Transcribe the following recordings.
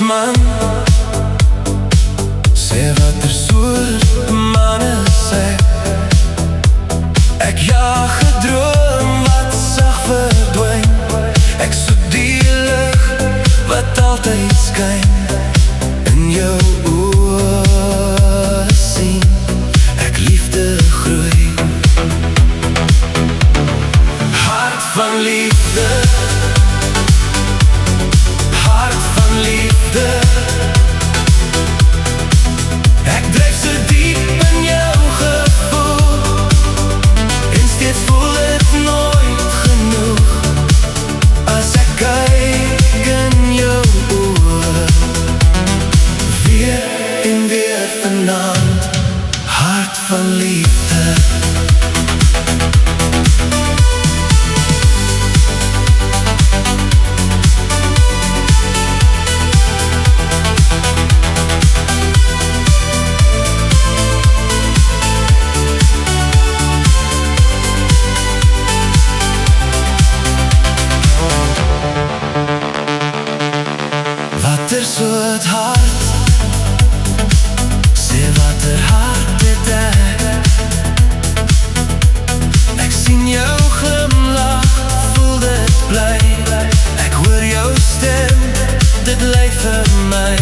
man. Sê wat soort manne sê. Ek jaag 'n droom wat sag verdwyn. Ek soek die lig wat altyd skyn. In jou oë sien ek liefde groei. Hart van liefde, hart van liefde. Ek dryf so diep in jou gevoel, en steeds voel het nooit genoeg. As ek kyk in jou oë, weer en weer vanaand, hart van liefde. Watter soort hart, sê watter hart het ek. Ek sien jou glimlach, voel dit bly. Ek hoor jou stem, dit lei vir my.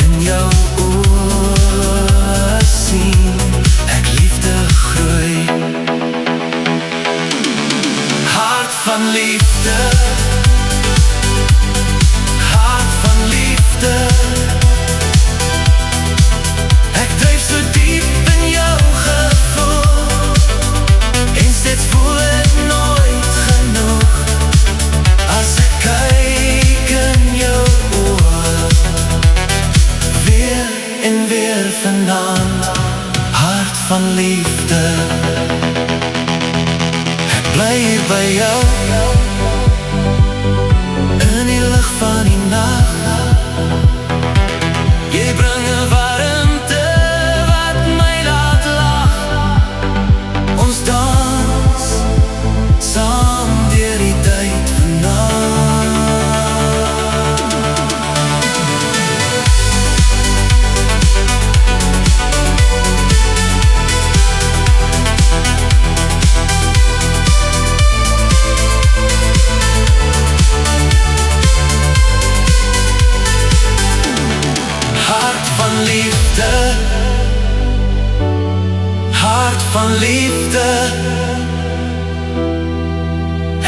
In jou oë sien ek liefde groei. Hart van liefde, ek dryf so diep in jou gevoel, en steeds voel het nooit genoeg. As ek kyk in jou oë, weer en weer vanaand, hart van liefde. Ek bly hier by jou, in die lig van die nag. Jy bring 'n warmte wat my laat lag. Ons dans saam deur die tyd vanaand. Hart van liefde, hart van liefde.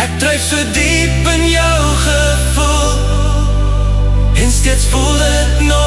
Ek dryf so diep in jou gevoel, en steeds voel het nooit